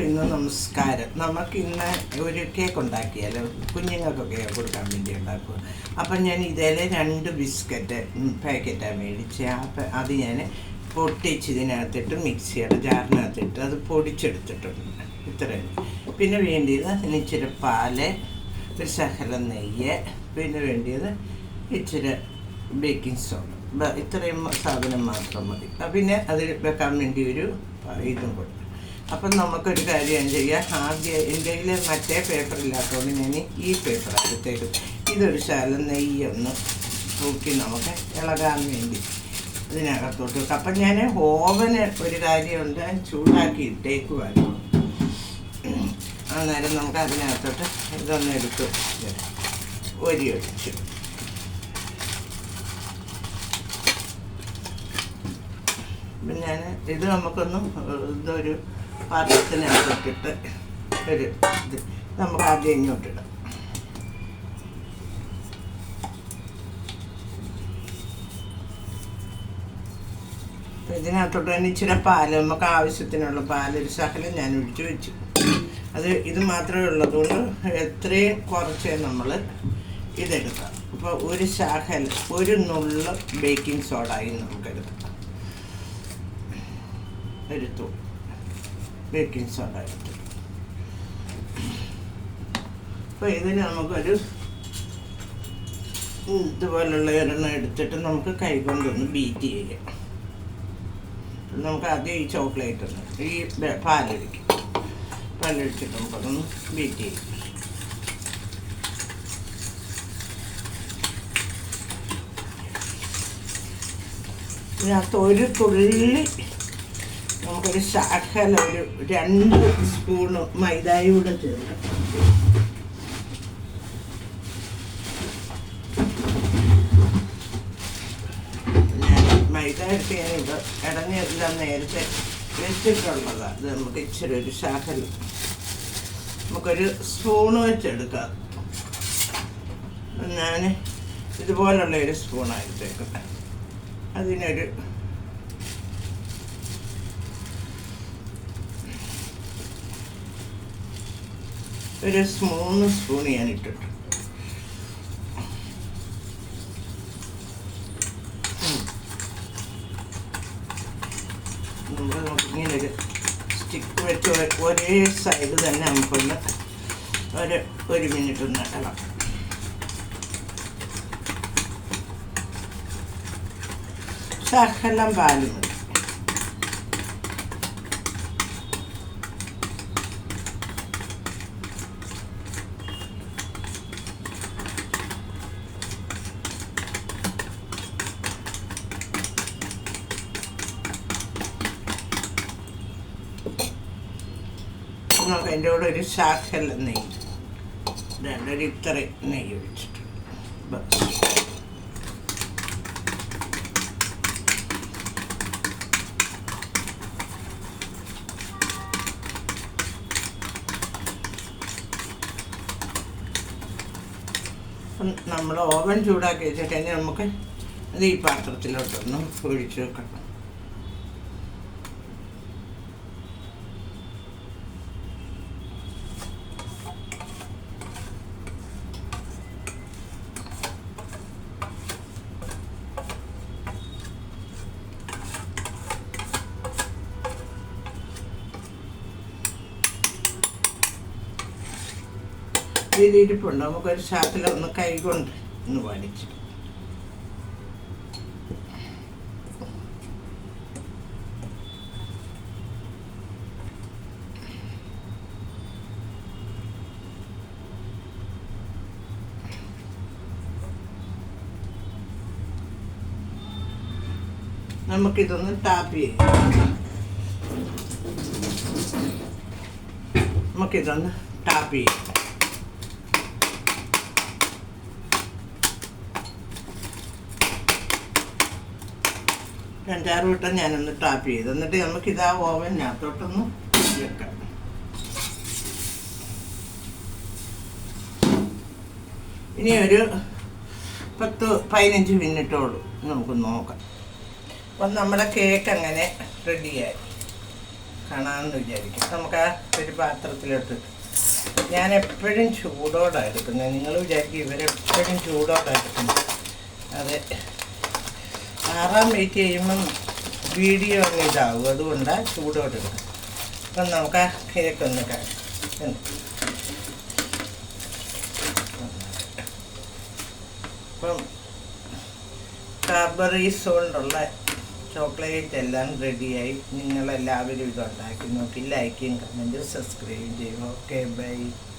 ഇന്ന് നമസ്കാരം. നമുക്കിന്ന് ഒരു കേക്ക് ഉണ്ടാക്കിയാലോ? കുഞ്ഞുങ്ങൾക്കൊക്കെ കൊടുക്കാൻ വേണ്ടി ഉണ്ടാക്കുക. അപ്പം ഞാൻ ഇതിൽ 2 ബിസ്ക്കറ്റ് പാക്കറ്റാണ് മേടിച്ച്. അപ്പം അത് ഞാൻ പൊട്ടിച്ച് ഇതിനകത്തിട്ട് മിക്സിയുടെ ജാറിനകത്തിട്ട് അത് പൊടിച്ചെടുത്തിട്ടുണ്ട്. ഇത്രയും. പിന്നെ വേണ്ടിയത് ഇച്ചിരി പാല്, ഒരു ശകലം നെയ്യ്, പിന്നെ വേണ്ടിയത് ഇച്ചിരി ബേക്കിംഗ് സോഡ. ഇത്രയും സാധനം മാത്രം മതി. പിന്നെ അതിൽ വെക്കാൻ വേണ്ടി ഒരു ഇതും കൊടുക്കും. അപ്പം നമുക്കൊരു കാര്യം ചെയ്യാം. ആദ്യം എൻ്റെ കയ്യിൽ മറ്റേ പേപ്പറില്ലാത്തതുകൊണ്ട് ഞാൻ ഈ പേപ്പർ അടുത്തേക്ക് ഇതൊരു ശകലം നെയ്യൊന്ന് തൂക്കി നമുക്ക് ഇളകാൻ വേണ്ടി ഇതിനകത്തോട്ട് വെക്കാം. അപ്പം ഞാൻ ഓവന് ഒരു കാര്യമുണ്ട്, ചൂടാക്കി ഇട്ടേക്കുവായിരുന്നു. അന്നേരം നമുക്ക് അതിനകത്തോട്ട് ഇതൊന്ന് എടുത്ത് ഒഴിച്ചു. അപ്പം ഞാൻ ഇത് നമുക്കൊന്ന് ഇതൊരു പാത്രത്തിനകത്തിട്ട് ഒരു ഇത് നമുക്ക് ആദ്യം ഇങ്ങോട്ടിടാം. ഇതിനകത്തോട്ട് തന്നെ ഇച്ചിരി പാല്, നമുക്ക് ആവശ്യത്തിനുള്ള പാലൊരു ശകലം ഞാൻ ഒഴിച്ചു വെച്ചു. ഇത് മാത്രമേ ഉള്ളതുകൊണ്ട് എത്രയും കുറച്ചേ നമ്മൾ ഇതെടുക്കാം. അപ്പോൾ ഒരു ശകലം, ഒരു നുള്ള് ബേക്കിംഗ് സോഡായി നമുക്കെടുക്കാം. എടുത്തു ബേക്കിംഗ് സോഡ എടുത്തു. അപ്പോൾ ഇതിന് നമുക്കൊരു ഇതുപോലുള്ള ഒരെണ്ണം എടുത്തിട്ട് നമുക്ക് കൈ കൊണ്ടൊന്ന് ബീറ്റ് ചെയ്യാം. നമുക്ക് ആദ്യം ഈ ചോക്ലേറ്റ് ഒന്ന് ഈ പാലൊഴിച്ചിട്ട് നമുക്കൊന്ന് ബീറ്റ് ചെയ്യാം. ഇതിനകത്ത് ഒരു തുള്ളി നമുക്കൊരു ശകലം ഒരു 2 സ്പൂണ് മൈദായൂടെ ചേർക്കാം. ഞാൻ മൈദ എടുത്ത് ഞാനിത് ഇടഞ്ഞെല്ലാം നേരത്തെ വെച്ചിട്ടുള്ളതാണ്. അത് നമുക്ക് ഇച്ചിരി ഒരു ശകലം നമുക്കൊരു സ്പൂണ് വെച്ചെടുക്കാം. ഞാൻ ഇതുപോലുള്ള ഒരു സ്പൂണായിട്ടേക്കും. അതിനൊരു ഒരു 3 സ്പൂൺ ഞാൻ ഇട്ടിട്ടു. നമുക്കിങ്ങനൊരു സ്റ്റിക്ക് വെച്ച് ഒരേ സൈഡ് തന്നെ നമുക്കൊന്ന് ഒരു മിനിറ്റ് ഒന്ന് ഇളക്കാം. ശകലം പാലും മതി. നമുക്ക് അതിൻ്റെ കൂടെ ഒരു ശകലം നെയ്യ്, ഒരു ഇത്ര നെയ്യ് ഒഴിച്ചിട്ട് നമ്മൾ ഓവൻ ചൂടാക്കി വെച്ചിട്ട് നമുക്ക് അത് ഈ പാത്രത്തിലോട്ടൊന്ന് ഒഴിച്ച് വെക്കണം. ഇതിരിപ്പുണ്ട്, നമുക്കൊരു ശകലം ഒന്ന് കൈ കൊണ്ട് ഒന്ന് വലിച്ചിട്ട് നമുക്കിതൊന്ന് ടാപ്പ് ചെയ്യാം. നമുക്കിതൊന്ന് ടാപ്പ് ചെയ്യാം. അഞ്ചാറ് വട്ടം ഞാനൊന്ന് ടാപ്പ് ചെയ്തു. എന്നിട്ട് നമുക്കിത് ആ ഓവനകത്തോട്ടൊന്ന് വെക്കാം. ഇനി ഒരു 10-15 മിനിറ്റോളം നമുക്ക് നോക്കാം. അപ്പം നമ്മുടെ കേക്ക് അങ്ങനെ റെഡിയായി. കാണാമെന്ന് വിചാരിക്കും. നമുക്ക് ആ ഒരു പാത്രത്തിലോട്ട് ഞാൻ എപ്പോഴും ചൂടോടാണ് എടുക്കുന്നത്. നിങ്ങൾ വിചാരിക്കും ഇവരെപ്പോഴും ചൂടോടാണ് എടുക്കുന്നത്. അതെ, ആറാൻ വെയിറ്റ് ചെയ്യുമ്പം വീഡിയോ അങ്ങ് ഇതാവും, അതുകൊണ്ടാണ് ചൂടോടെ എടുക്കുന്നത്. അപ്പം നമുക്ക് ആ കേക്ക് ഒന്ന് അപ്പം കാർബറീസ് കൊണ്ടുള്ള ചോക്ലേറ്റ് എല്ലാം റെഡിയായി. നിങ്ങളെല്ലാവരും ഇതുണ്ടാക്കി നോക്കി ലൈക്കും കമൻറ്റും സബ്സ്ക്രൈബ് ചെയ്യും. Okay, by.